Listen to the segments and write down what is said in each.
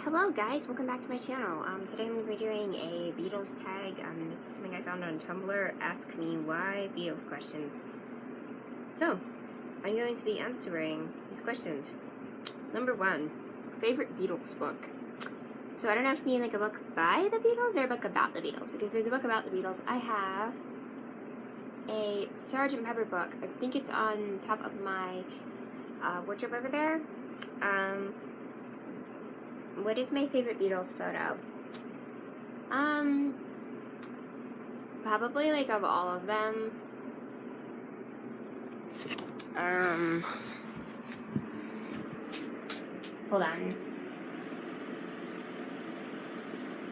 Hello guys, welcome back to my channel. Today I'm going to be doing a Beatles tag. This is something I found on Tumblr. Ask me why Beatles questions. So, I'm going to be answering these questions. Number 1, favorite Beatles book. So I don't know if you mean like a book by the Beatles or a book about the Beatles, because if there's a book about the Beatles, I have a Sgt. Pepper book. I think it's on top of my wardrobe over there. What is my favorite Beatles photo? Probably like of all of them. Hold on.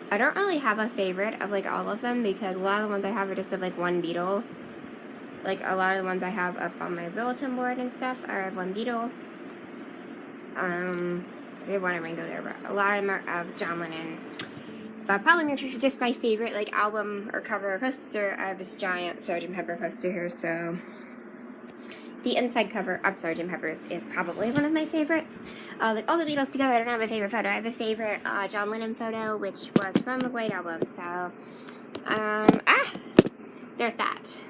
I don't really have a favorite of like all of them because a lot of the ones I have are just of like one Beatle. Like a lot of the ones I have up on my bulletin board and stuff are of one Beatle. We have one at Ringo there, but a lot of them are of John Lennon. But probably just my favorite like album or cover or poster. I have this giant Sgt. Pepper poster here, so the inside cover of Sgt. Pepper's is probably one of my favorites. Like all the Beatles together, I don't have a favorite photo. I have a favorite John Lennon photo, which was from the White Album. So, there's that.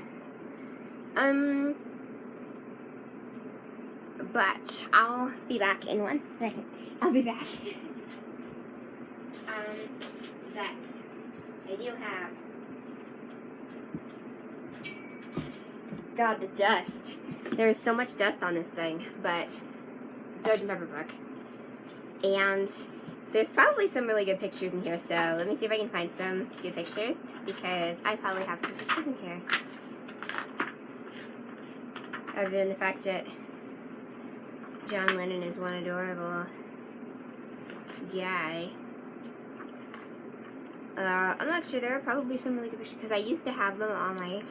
But I'll be back in 1 second. I'll be back. But I do have, God, the dust. There is so much dust on this thing, but Sgt. Pepper book. And there's probably some really good pictures in here, so let me see if I can find some good pictures, because I probably have some pictures in here. Other than the fact that John Lennon is one adorable guy. I'm not sure. There are probably some really good pictures because I used to have them on my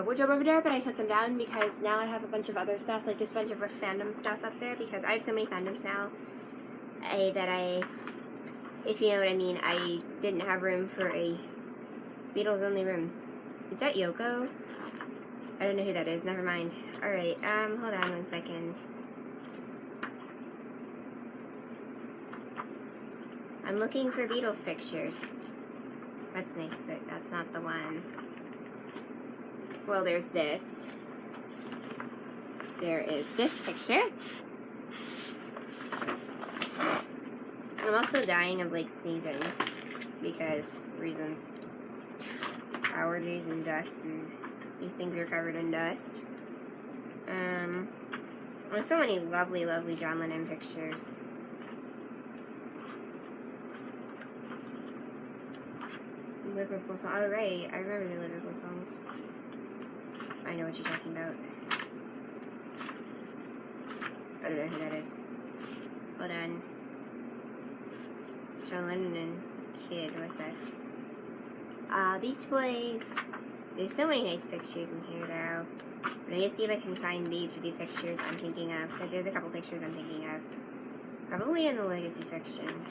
wardrobe over there, but I took them down because now I have a bunch of other stuff, like just a bunch of fandom stuff up there, because I have so many fandoms now that if you know what I mean, I didn't have room for a Beatles only room. Is that Yoko? I don't know who that is. Never mind. Alright, hold on 1 second. I'm looking for Beatles pictures. That's nice, but that's not the one. Well, there's this. There is this picture. I'm also dying of, like, sneezing. Because reasons. Allergies and dust and these things are covered in dust. There's so many lovely, lovely John Lennon pictures. Liverpool song. Oh, right. I remember the Liverpool songs. I know what you're talking about. I don't know who that is. Hold on. John Lennon and his kid. What's that? Beach Boys. There's so many nice pictures in here, though. But I'm gonna see if I can find the pictures I'm thinking of, because there's a couple pictures I'm thinking of. Probably in the Legacy section.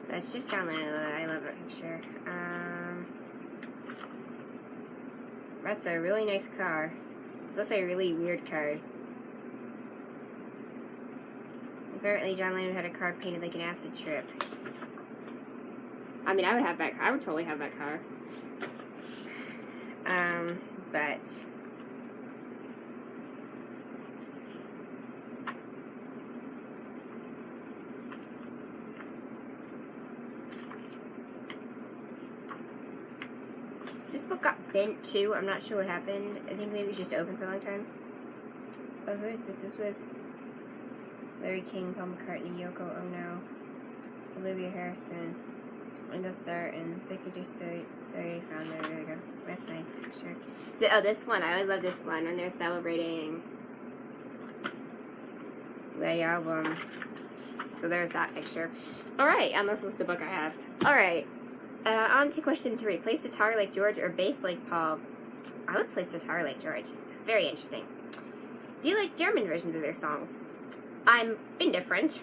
That's just John Lennon. I love that picture. That's a really nice car. That's a really weird car. Apparently John Lennon had a car painted like an acid trip. I mean, I would have that car. I would totally have that car. But this book got bent too. I'm not sure what happened. I think maybe it was just open for a long time. Oh, who is this? This was Larry King, Paul McCartney, Yoko Ono, Olivia Harrison, Ringo Starr, and Secretary Sorry found there. There we go. That's nice picture. Oh, this one. I always love this one when they're celebrating the album. So there's that picture. Alright, this was the book I have. Alright, on to question 3. Play sitar like George or bass like Paul? I would play sitar like George. Very interesting. Do you like German versions of their songs? I'm indifferent.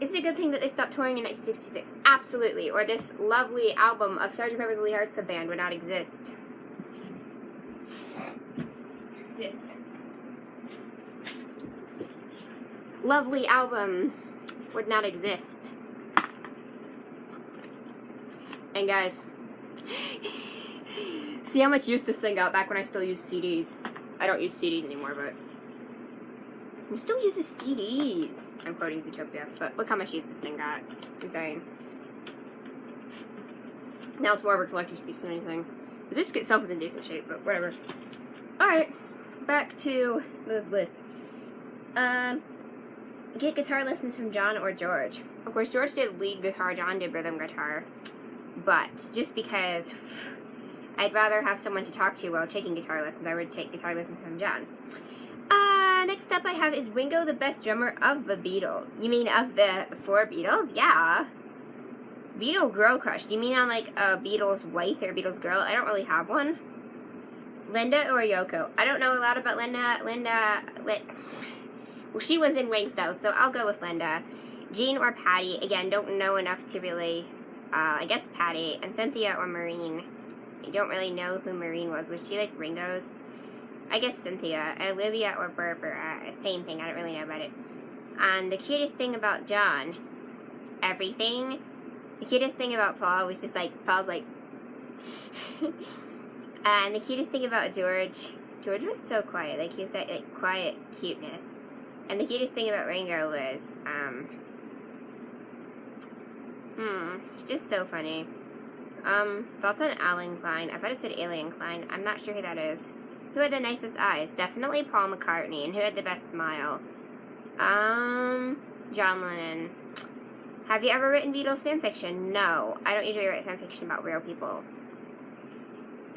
Is it a good thing that they stopped touring in 1966? Absolutely. Or this lovely album of Sgt. Pepper's Lonely Hearts Club Band would not exist. This lovely album would not exist. And guys, see how much use this thing got back when I still used CDs. I don't use CDs anymore, but I still use CDs. I'm quoting Zootopia, but look how much use this thing got. It's insane. Now it's more of a collector's piece than anything. The disc itself was in decent shape, but whatever. Alright, back to the list. Get guitar lessons from John or George. Of course, George did lead guitar, John did rhythm guitar. But just because I'd rather have someone to talk to while taking guitar lessons, I would take guitar lessons from John. Next up I have, is Ringo the best drummer of the Beatles? You mean of the 4 Beatles? Yeah. Beatle girl crush. Do you mean on like a Beatles wife or a Beatles girl? I don't really have one. Linda or Yoko? I don't know a lot about Linda. Well, she was in Wings though, so I'll go with Linda. Jean or Patty? Again, don't know enough to really, I guess Patty. And Cynthia or Maureen? I don't really know who Maureen was. Was she like Ringo's? I guess Cynthia. Olivia or Barbara? Same thing, I don't really know about it. And the cutest thing about John, everything. The cutest thing about Paul was just like, Paul's like, and the cutest thing about George was so quiet, like he was that like quiet cuteness. And the cutest thing about Ringo was, it's just so funny. Thoughts on Alan Klein? I thought it said Alien Klein. I'm not sure who that is. Who had the nicest eyes? Definitely Paul McCartney. And who had the best smile? John Lennon. Have you ever written Beatles fanfiction? No. I don't usually write fanfiction about real people.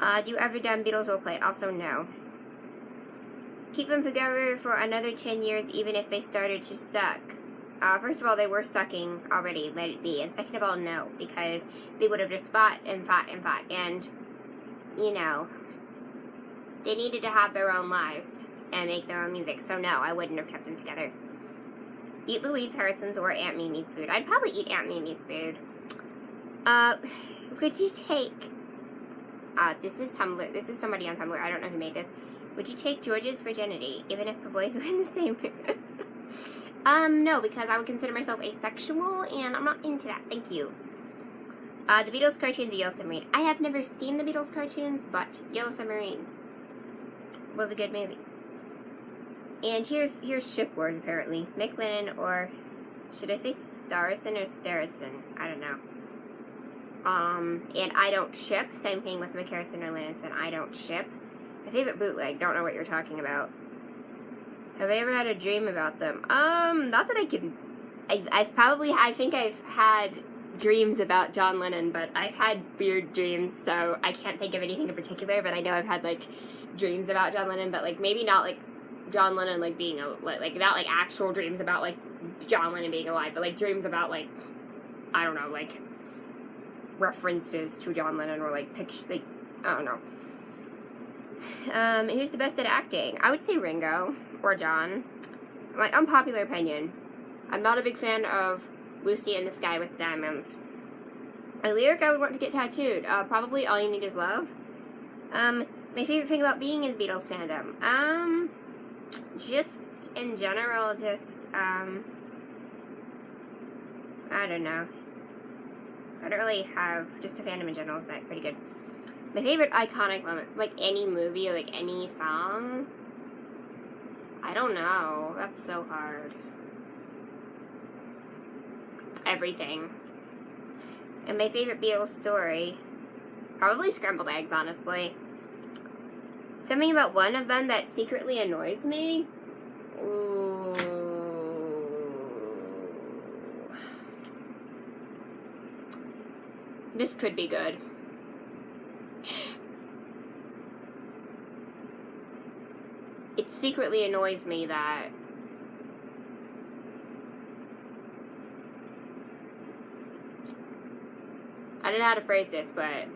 Do you ever done Beatles roleplay? Also, no. Keep them together for another 10 years even if they started to suck. First of all, they were sucking already, let it be. And second of all, no. Because they would have just fought and fought and fought. And, you know, they needed to have their own lives and make their own music. So no, I wouldn't have kept them together. Eat Louise Harrison's or Aunt Mimi's food. I'd probably eat Aunt Mimi's food. Would you take... this is Tumblr. This is somebody on Tumblr. I don't know who made this. Would you take George's virginity, even if the boys were in the same room? No, because I would consider myself asexual, and I'm not into that. Thank you. The Beatles cartoons, Yellow Submarine. I have never seen the Beatles cartoons, but Yellow Submarine was a good movie. And here's Ship Wars, apparently. Mick Lennon, or should I say Starrison or Starrison? I don't know. And I don't ship. Same thing with McCarrison or Lennon. I don't ship. My favorite bootleg. Don't know what you're talking about. Have I ever had a dream about them? Not that I can... I think I've had dreams about John Lennon, but I've had weird dreams, so I can't think of anything in particular, but I know I've had, like, dreams about John Lennon, but, like, maybe not, like, John Lennon, like, being, like, not, like, actual dreams about, like, John Lennon being alive, but, like, dreams about, like, I don't know, like, references to John Lennon, or, like, pictures, like, I don't know. Who's the best at acting? I would say Ringo, or John. My unpopular opinion. I'm not a big fan of Lucy in the Sky with Diamonds. A lyric I would want to get tattooed. Probably All You Need Is Love. My favorite thing about being in Beatles fandom. Just in general, I don't know. I don't really have, just a fandom in general is that pretty good. My favorite iconic moment, like any movie or like any song, I don't know. That's so hard. Everything. And my favorite Beatles story, probably Scrambled Eggs, honestly. Something about one of them that secretly annoys me. Ooh. This could be good. It secretly annoys me that I don't know how to phrase this, but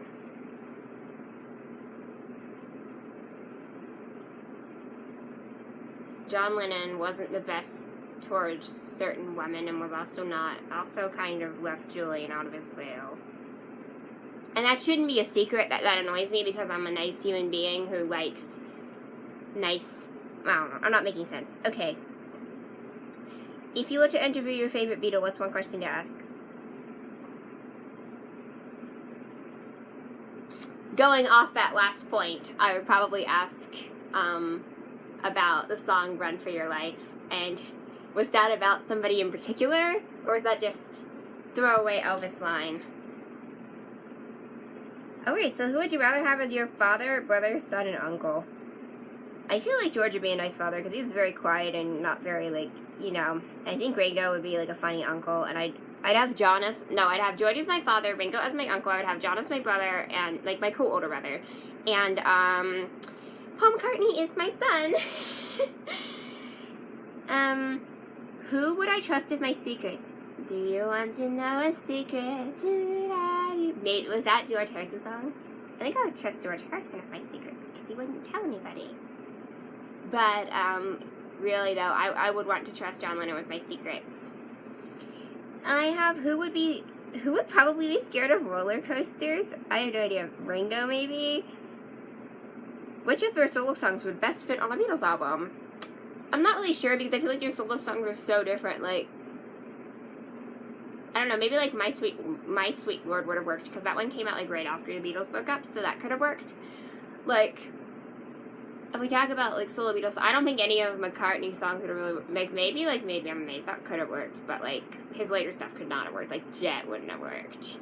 John Lennon wasn't the best towards certain women and was also kind of left Julian out of his will. And that shouldn't be a secret that annoys me because I'm a nice human being who likes nice, I don't know, I'm not making sense. Okay. If you were to interview your favorite Beatle, what's one question to ask? Going off that last point, I would probably ask about the song Run for Your Life. And was that about somebody in particular? Or was that just throwaway Elvis line? Oh wait, so who would you rather have as your father, brother, son, and uncle? I feel like George would be a nice father because he's very quiet and not very, like, you know. I think Ringo would be like a funny uncle, and I'd have John as, no, I'd have George as my father, Ringo as my uncle, I would have John as my brother, and, like, my co-older brother. And, Paul McCartney is my son. Who would I trust with my secrets? Do you want to know a secret? Nate, was that George Harrison's song? I think I would trust George Harrison with my secrets because he wouldn't tell anybody. But, really though, I would want to trust John Lennon with my secrets. I have, who would probably be scared of roller coasters? I have no idea. Ringo, maybe? Which of their solo songs would best fit on a Beatles album? I'm not really sure because I feel like their solo songs are so different. Like, I don't know, maybe like My Sweet Lord would have worked because that one came out like right after the Beatles broke up, so that could have worked. Like, if we talk about like solo Beatles, I don't think any of McCartney's songs would have really, like maybe I'm Amazed, that could have worked, but like his later stuff could not have worked. Like Jet wouldn't have worked.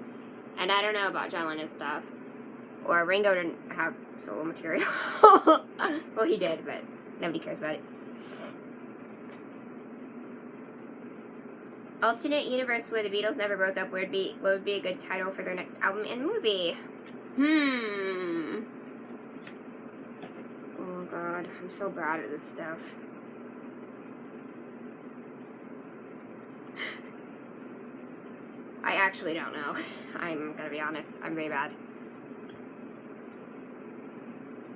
And I don't know about John Lennon's stuff. Or Ringo didn't have solo material. Well, he did, but nobody cares about it. Alternate universe where the Beatles never broke up, what would be a good title for their next album and movie? Oh god, I'm so bad at this stuff. I actually don't know. I'm gonna be honest, I'm very bad.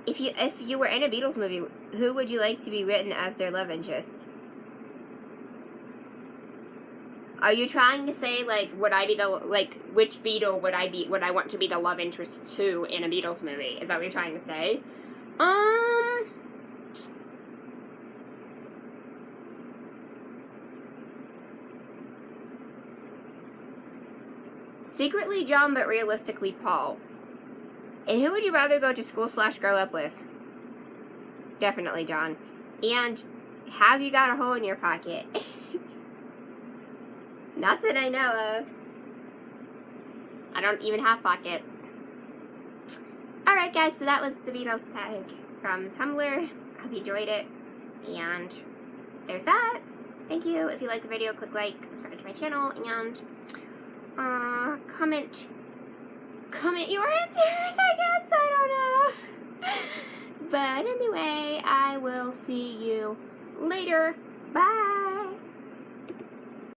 If you were in a Beatles movie, who would you like to be written as their love interest? Are you trying to say, like, would I be the, like, which Beatle would I want to be the love interest to in a Beatles movie? Is that what you're trying to say? Secretly John, but realistically Paul. And who would you rather go to school / grow up with? Definitely John. And have you got a hole in your pocket? Not that I know of. I don't even have pockets. Alright guys, so that was the Beatles tag from Tumblr. Hope you enjoyed it. And there's that. Thank you. If you liked the video, click like, subscribe to my channel, and comment your answers, I guess. I don't know. But anyway, I will see you later. Bye.